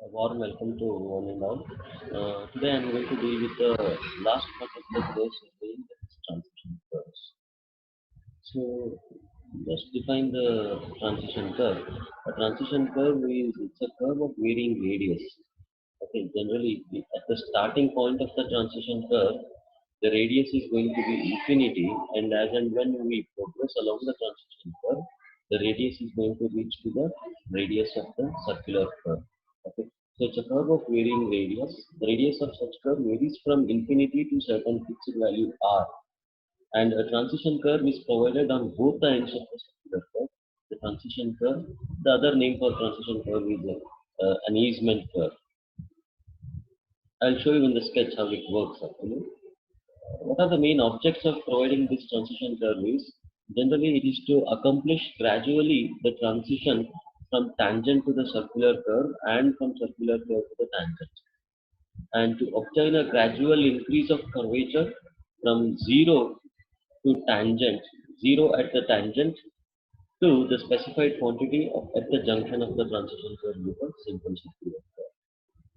A warm welcome to one and all. Today I'm going to deal with the last part of the course again, that is transition curves. So just define the transition curve. A transition curve is it's a curve of varying radius. Okay, generally at the starting point of the transition curve, the radius is going to be infinity, and as and when we progress along the transition curve, the radius is going to reach to the radius of the circular curve. Okay, so it's a curve of varying radius. The radius of such curve varies from infinity to certain fixed value r, and a transition curve is provided on both the ends of the circular curve. The transition curve, the other name for transition curve is an easement curve. I'll show you in the sketch how it works actually. What are the main objects of providing this transition curve is, generally it is to accomplish gradually the transition from tangent to the circular curve and from circular curve to the tangent, and to obtain a gradual increase of curvature from 0 to tangent, 0 at the tangent to the specified quantity at the junction of the transition curve with a simple circular curve,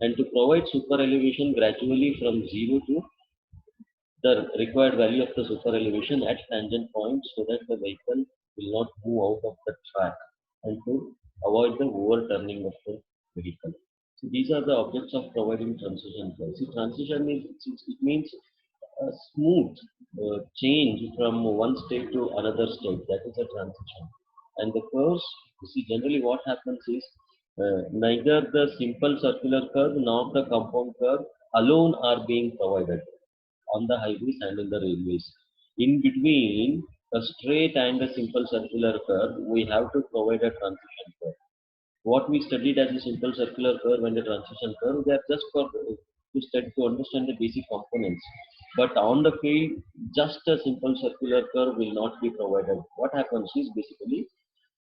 and to provide super elevation gradually from 0 to the required value of the super elevation at tangent points so that the vehicle will not move out of the track, and to avoid the overturning of the vehicle. So these are the objects of providing transition curve. See, transition is it means a smooth change from one state to another state. That is a transition. And the curves, you see, generally what happens is neither the simple circular curve nor the compound curve alone are being provided on the highways and in the railways. In between a straight and a simple circular curve, we have to provide a transition curve. What we studied as a simple circular curve and a transition curve, they are just for to study to understand the basic components. But on the field, just a simple circular curve will not be provided. What happens is basically,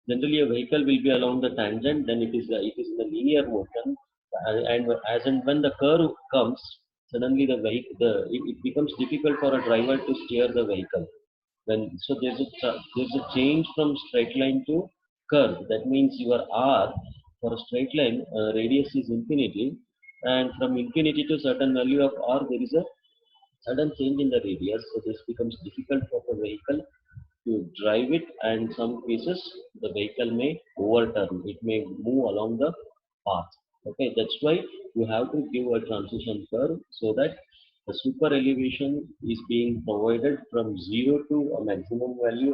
generally a vehicle will be along the tangent, then it is in the linear motion, and as and when the curve comes, suddenly it becomes difficult for a driver to steer the vehicle. So there's a change from straight line to curve. That means your r for a straight line radius is infinity, and from infinity to certain value of r there is a sudden change in the radius. So this becomes difficult for the vehicle to drive it, and some cases the vehicle may overturn. It may move along the path. Okay, that's why you have to give a transition curve so that the super elevation is being provided from 0 to a maximum value,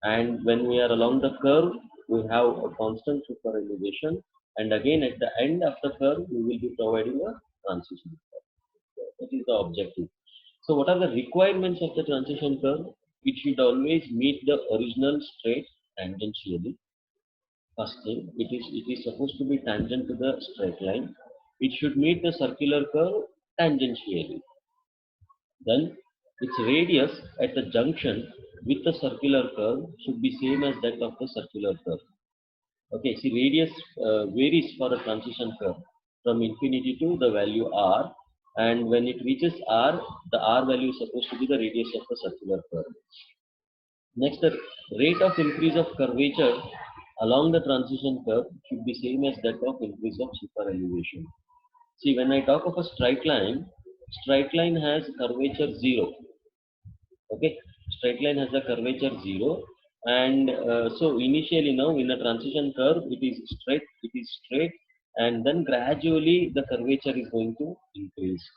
and when we are along the curve, we have a constant super elevation, and again at the end of the curve, we will be providing a transition curve. That is the objective. So, what are the requirements of the transition curve? It should always meet the original straight tangentially. First thing, it is supposed to be tangent to the straight line. It should meet the circular curve tangentially. Then its radius at the junction with the circular curve should be same as that of the circular curve. Okay, see, radius varies for a transition curve from infinity to the value r, and when it reaches r, the r value is supposed to be the radius of the circular curve. Next, the rate of increase of curvature along the transition curve should be same as that of increase of super elevation. See, when I talk of a straight line has curvature 0. Okay, straight line has a curvature 0, and so initially now in a transition curve it is straight, and then gradually the curvature is going to increase.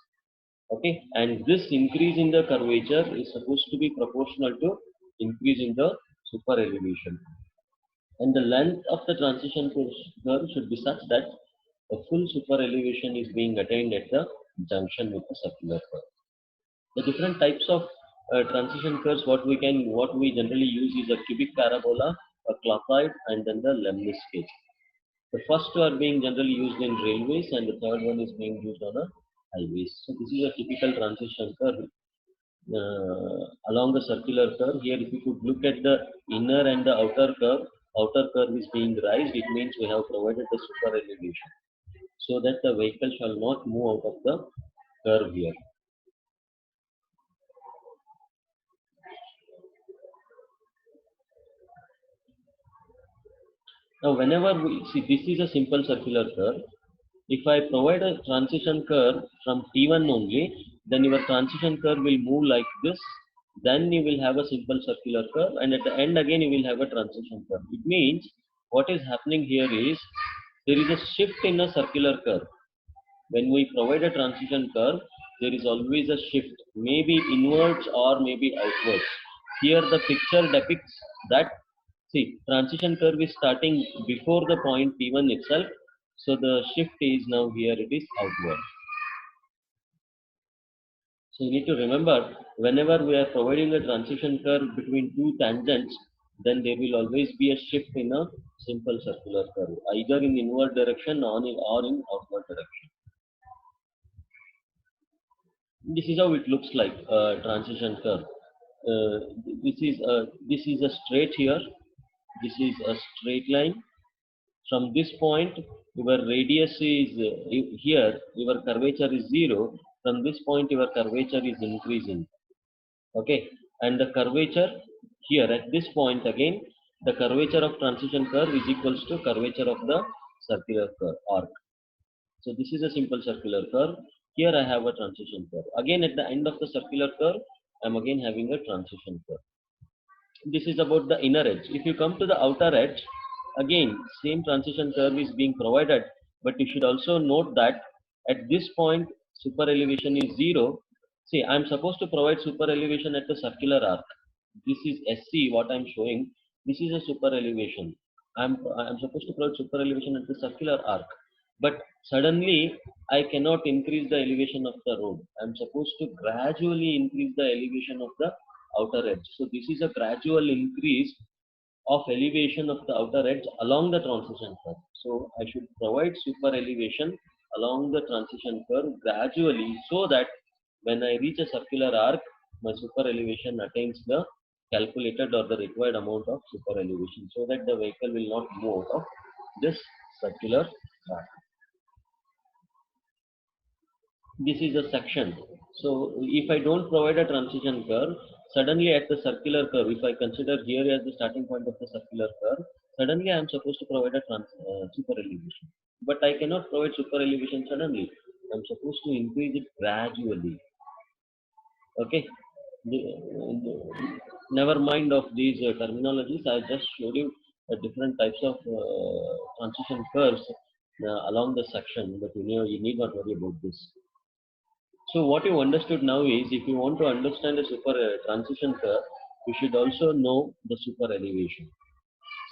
Okay, and this increase in the curvature is supposed to be proportional to increase in the super elevation, and the length of the transition curve should be such that a full super elevation is being attained at the junction with the circular curve. The different types of transition curves, what we generally use is a cubic parabola, a clothoid, and then the Lemnis scale. The first two are being generally used in railways, and the third one is being used on a highways. So this is a typical transition curve along the circular curve. Here, if you could look at the inner and the outer curve is being raised. It means we have provided the super elevation so that the vehicle shall not move out of the curve here. Now, whenever we see, this is a simple circular curve. If I provide a transition curve from T1 only, then your transition curve will move like this. Then you will have a simple circular curve, and at the end again you will have a transition curve. It means what is happening here is there is a shift in a circular curve. When we provide a transition curve, there is always a shift, maybe inwards or maybe outwards. Here the picture depicts that, see, transition curve is starting before the point T1 itself, so the shift is now here, it is outward. So you need to remember, whenever we are providing a transition curve between two tangents, then there will always be a shift in a simple circular curve, either in inward direction or in outward direction. This is how it looks like, transition curve. Uh, this is a straight here. This is a straight line. From this point, your radius is here. Your curvature is 0. From this point, your curvature is increasing. Okay, and the curvature here at this point again, the curvature of transition curve is equals to curvature of the circular curve arc. So this is a simple circular curve. Here I have a transition curve. Again at the end of the circular curve, I'm again having a transition curve. This is about the inner edge. If you come to the outer edge, again same transition curve is being provided, but you should also note that at this point super elevation is 0. See, I'm supposed to provide super elevation at the circular arc. This is SC, what I'm showing. This is a super elevation. I'm supposed to provide super elevation at the circular arc, but suddenly I cannot increase the elevation of the road. I'm supposed to gradually increase the elevation of the outer edge. So this is a gradual increase of elevation of the outer edge along the transition curve. So I should provide super elevation along the transition curve gradually, so that when I reach a circular arc, my super elevation attains the calculated or the required amount of super elevation, so that the vehicle will not move out of this circular arc. This is a section. So if I don't provide a transition curve, suddenly at the circular curve, if I consider here as the starting point of the circular curve, suddenly I am supposed to provide a super elevation. But I cannot provide super elevation suddenly. I am supposed to increase it gradually. Okay. Never mind of these terminologies. I just showed you different types of transition curves along the section, but you need not worry about this. So what you understood now is, if you want to understand a super transition curve, you should also know the super elevation.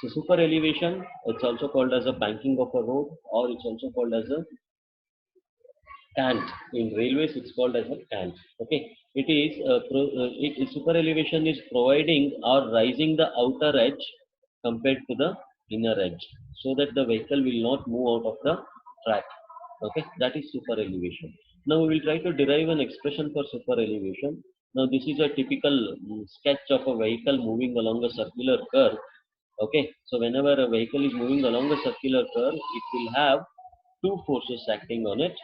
So super elevation, it's also called as a banking of a road, or it's also called as a cant. In railways, it's called as a cant. Okay, it is super elevation is providing or rising the outer edge compared to the inner edge, so that the vehicle will not move out of the track. Okay, that is super elevation. Now we will try to derive an expression for super elevation. Now this is a typical sketch of a vehicle moving along a circular curve. Okay, so whenever a vehicle is moving along a circular curve, it will have two forces acting on it.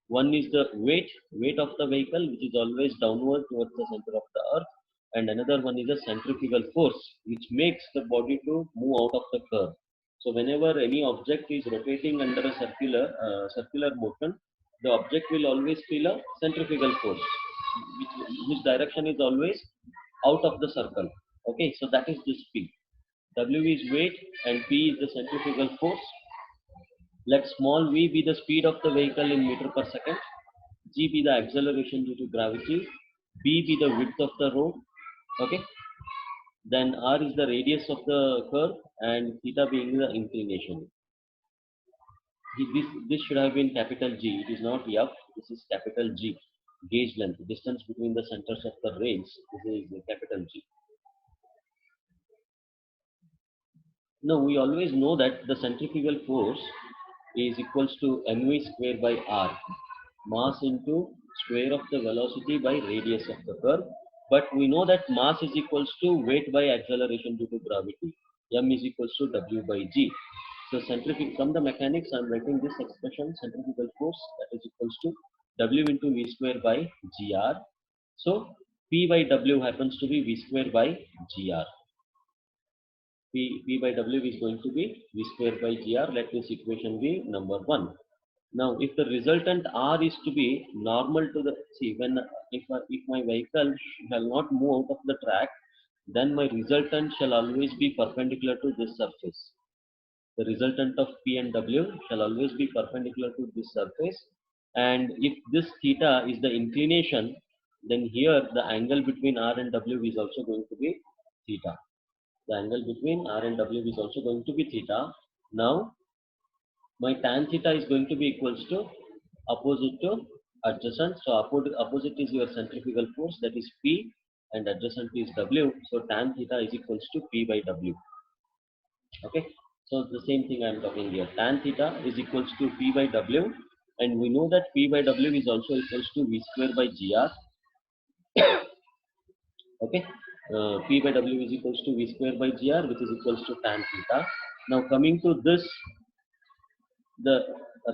One is the weight of the vehicle, which is always downward towards the center of the earth, and another one is a centrifugal force, which makes the body to move out of the curve. So whenever any object is rotating under a circular motion, the object will always feel a centrifugal force, whose direction is always out of the circle. Okay, so that is the speed. W is weight and P is the centrifugal force. Let small v be the speed of the vehicle in meter per second, G be the acceleration due to gravity, B be the width of the road. Okay, then R is the radius of the curve, and theta being the inclination. This should have been capital G. It is not F. This is capital G. Gauge length, distance between the centers of the rails. This is capital G. Now we always know that the centrifugal force is equals to mv square by r, mass into square of the velocity by radius of the curve. But we know that mass is equals to weight by acceleration due to gravity. M is equals to W by G. So from the mechanics, I'm writing this expression, centrifugal force, that is equals to W into V square by GR. So P by W happens to be V square by GR. P by W is going to be V square by GR. Let this equation be number 1. Now, if the resultant R is to be normal to the, see, when if my vehicle shall not move out of the track, then my resultant shall always be perpendicular to this surface. The resultant of P and W shall always be perpendicular to this surface. And if this theta is the inclination, then here the angle between R and W is also going to be theta. The angle between R and W is also going to be theta. Now, my tan theta is going to be equals to opposite to adjacent. So opposite is your centrifugal force, that is P, and adjacent is W. So tan theta is equals to P by W. Okay. So the same thing I am talking here. Tan theta is equals to P by W, and we know that P by W is also equals to V square by GR. Okay. P by W is equals to V square by GR, which is equals to tan theta. Now coming to this, the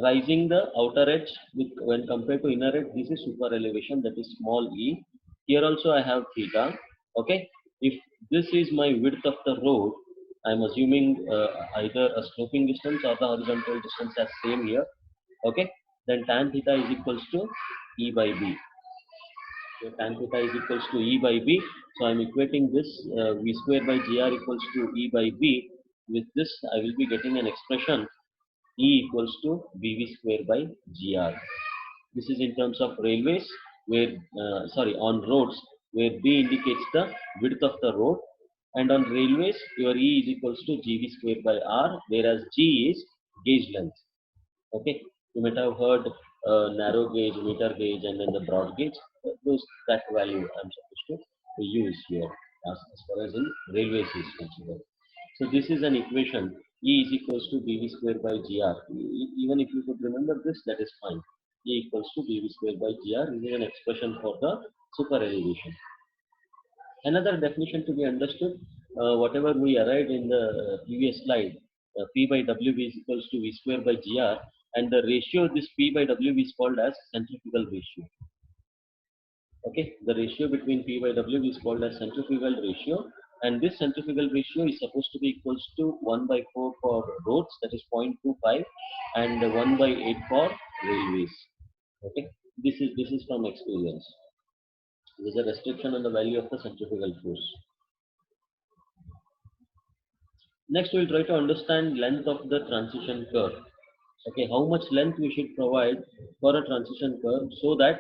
rising the outer edge with, when compared to inner edge, this is super elevation, that is small e. Here also I have theta. Okay, if this is my width of the road, I am assuming either a sloping distance or the horizontal distance as same here. Okay, then tan theta is equals to E by B. So tan theta is equals to E by B. So I am equating this V square by GR equals to E by B. With this I will be getting an expression E equals to BV square by GR. This is in terms of railways, where on roads, where B indicates the width of the road, and on railways your E is equals to GV square by R, whereas G is gauge length. Okay, you might have heard narrow gauge, meter gauge, and then the broad gauge. That value I'm supposed to use here as far as in railways is considered. So this is an equation. E is equals to BV square by GR. Even if you could remember this, that is fine. E equals to BV square by GR. This is an expression for the super elevation. Another definition to be understood, whatever we arrived in the previous slide, P by W is equals to V square by GR, and the ratio this P by W is called as centrifugal ratio. Okay, the ratio between P by W is called as centrifugal ratio, and this centrifugal ratio is supposed to be equals to 1 by 4 for roads, that is 0.25, and 1 by 8 for railways. Okay, this is from experience. There is a restriction on the value of the centrifugal force. Next, we will try to understand length of the transition curve. Okay, how much length we should provide for a transition curve so that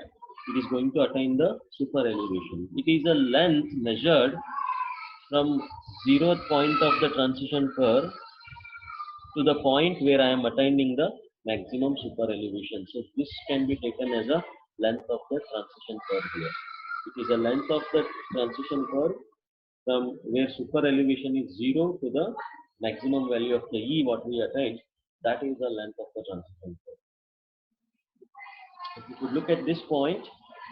it is going to attain the super elevation. It is a length measured from 0th point of the transition curve to the point where I am attaining the maximum super elevation. So this can be taken as a length of the transition curve here. It is a length of the transition curve from where super elevation is 0 to the maximum value of the E what we attain. That is the length of the transition curve. If you could look at this point,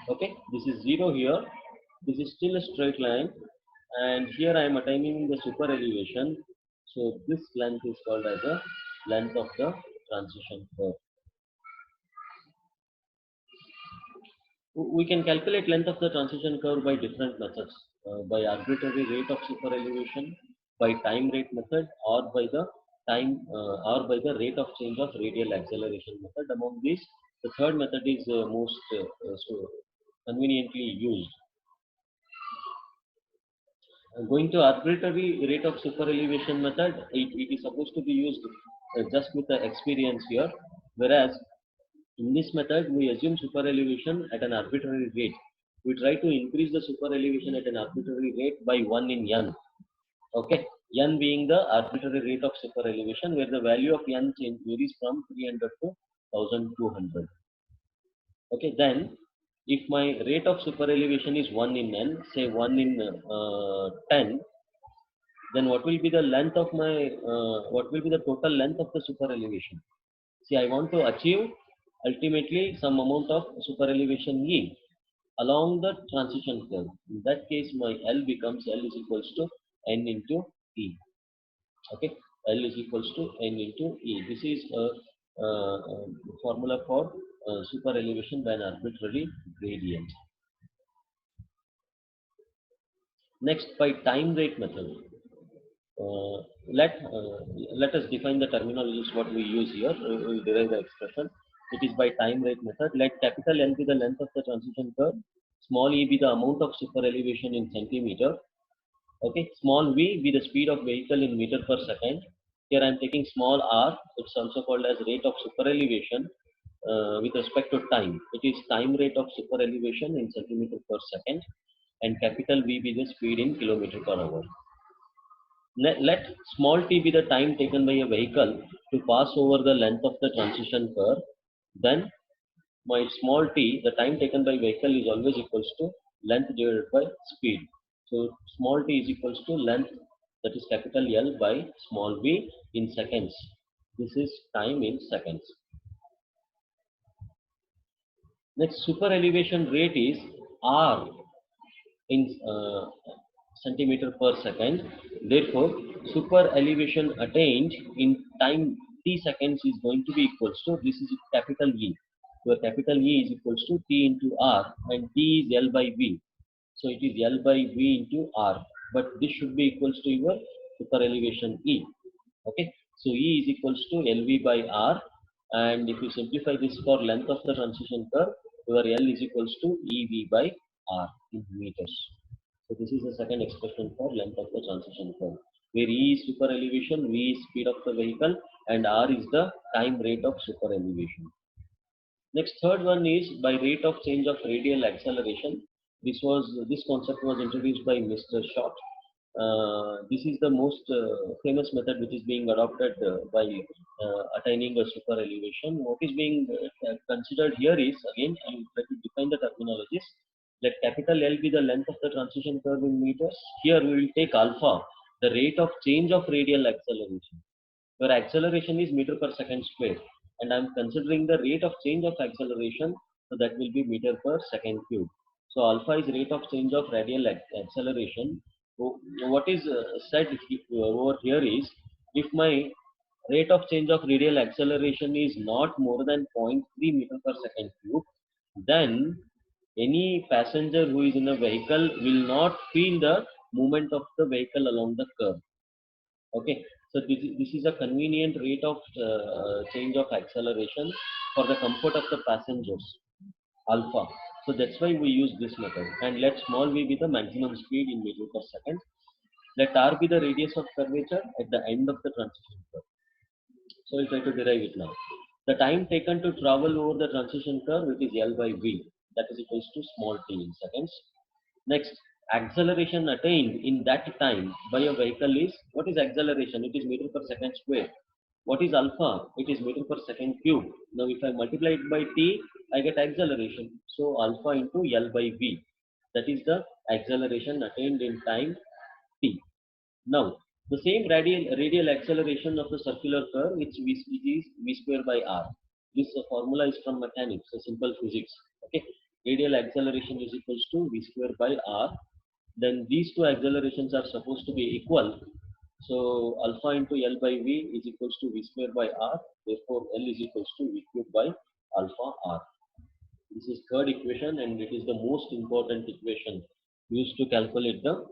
okay, this is 0 here, this is still a straight line, and here I am attaining the super elevation. So this length is called as a length of the transition curve. We can calculate length of the transition curve by different methods, by arbitrary rate of super elevation, by time rate method, or by the rate of change of radial acceleration method. Among these, the third method is most conveniently used. Going to arbitrary rate of super elevation method, it is supposed to be used just with the experience here, whereas in this method we assume super elevation at an arbitrary rate. We try to increase the super elevation at an arbitrary rate by 1 in n. Okay, n being the arbitrary rate of super elevation, where the value of n change varies from 300 to 1200. Okay, then if my rate of super elevation is 1 in n, say 1 in 10, then what will be the length of my what will be the total length of the super elevation? See, I want to achieve ultimately some amount of super elevation E along the transition curve. In that case, my L becomes L is equals to n into E. Okay, L is equals to n into E. This is a formula for super elevation by an arbitrary gradient. Next, by time rate method, let us define the terminologies what we use here. We will derive the expression. It is by time rate method. Let capital L be the length of the transition curve, small e be the amount of super elevation in centimeter. Okay, small v be the speed of vehicle in meter per second. Here I am taking small r, it's also called as rate of super elevation with respect to time. It is time rate of super elevation in centimeter per second, and capital V be the speed in kilometer per hour. Let small t be the time taken by a vehicle to pass over the length of the transition curve. Then my small t, the time taken by vehicle is always equals to length divided by speed. So small t is equals to length, that is capital L, by small v in seconds. This is time in seconds. Next, super elevation rate is R in centimeter per second. Therefore, super elevation attained in time t seconds is going to be equals to, this is capital E. Where capital E is equals to T into R, and T is L by V. So it is L by V into R. But this should be equals to your super elevation E. Okay. So E is equals to LV by R. And if you simplify this for length of the transition curve, your L is equals to EV by R in meters. So this is the second expression for length of the transition curve, where E is super elevation, V is speed of the vehicle, and R is the time rate of super elevation. Next, third one is by rate of change of radial acceleration. This concept was introduced by Mr. Short. This is the most famous method which is being adopted by attaining a super elevation. What is being considered here is, again, I will try to define the terminologies. Let capital L be the length of the transition curve in meters. Here we will take alpha, the rate of change of radial acceleration, where acceleration is meter per second square, and I am considering the rate of change of acceleration, so that will be meter per second cube. So alpha is rate of change of radial acceleration. So what is said over here is, if my rate of change of radial acceleration is not more than zero point 0.3 meter per second cube, then any passenger who is in a vehicle will not feel the movement of the vehicle along the curve. Okay, so this is a convenient rate of change of acceleration for the comfort of the passengers, alpha. So that's why we use this method. And let small v be the maximum speed in meter per second. Let r be the radius of curvature at the end of the transition curve. So we'll try to derive it now. The time taken to travel over the transition curve, it is L by V. That is equals to small t in seconds. Next, acceleration attained in that time by a vehicle is, what is acceleration? It is meter per second square. What is alpha? It is meter per second cube. Now if I multiply it by t, I get acceleration. So alpha into L by V. That is the acceleration attained in time t. Now, the same radial acceleration of the circular curve, which is v square by r. This formula is from mechanics, so simple physics. Okay, radial acceleration is equals to v square by r. Then these two accelerations are supposed to be equal. So alpha into L by V is equals to v square by r. Therefore, L is equals to v cube by alpha r. This is third equation, and it is the most important equation used to calculate the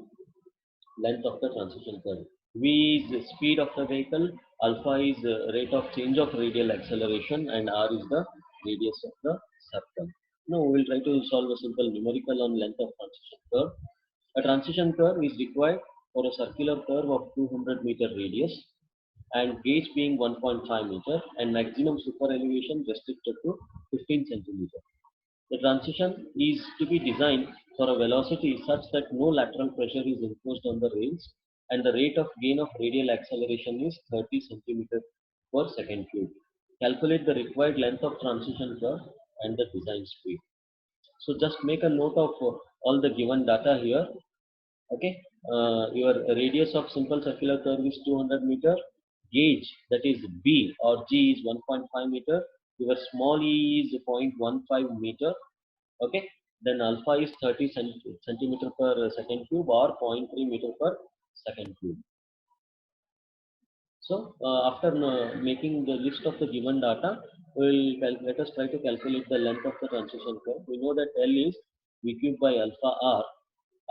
length of the transition curve. V is the speed of the vehicle, alpha is the rate of change of radial acceleration, and r is the radius of the circle. Now we will try to solve a simple numerical on length of transition curve. A transition curve is required for a circular curve of 200-meter radius, and gauge being 1.5 meter, and maximum super elevation restricted to 15 centimeter. The transition is to be designed for a velocity such that no lateral pressure is imposed on the rails, and the rate of gain of radial acceleration is 30 centimeter per second cube. Calculate the required length of transition curve and the design speed. So just make a note of all the given data here. Okay, your radius of simple circular curve is 200 meter. Gauge, that is B or G, is 1.5 meter. Your small e is 0.15 meter. Okay, then alpha is 30 centimeter per second cube or 0.3 meter per second cube. So after making the list of the given data, let us try to calculate the length of the transition curve. We know that L is v cube by alpha r.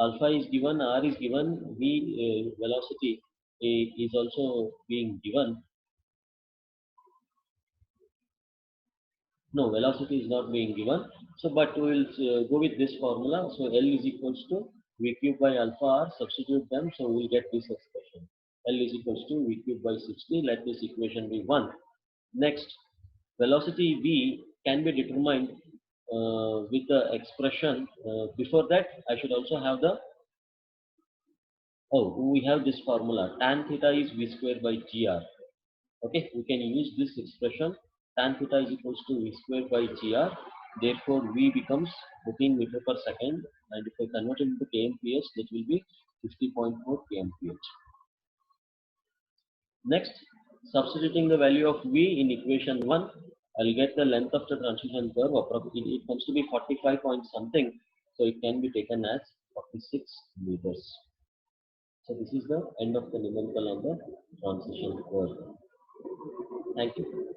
Alpha is given, r is given, v velocity is also being given. No, velocity is not being given. So, but we will go with this formula. So, L is equals to V cube by alpha R, substitute them. So, we will get this expression. L is equals to V cube by 60. Let this equation be 1. Next, velocity V can be determined with the expression. Before that, I should also have the, we have this formula. Tan theta is V square by GR. Okay, we can use this expression. Tan theta is equals to V square by GR. Therefore, V becomes 14 meter per second. And if I convert it into kmph, that will be 50.4 kmph. Next, substituting the value of V in equation 1, I'll get the length of the transition curve. It comes to be 45 point something. So it can be taken as 46 meters. So this is the end of the numerical on the transition curve. Thank you.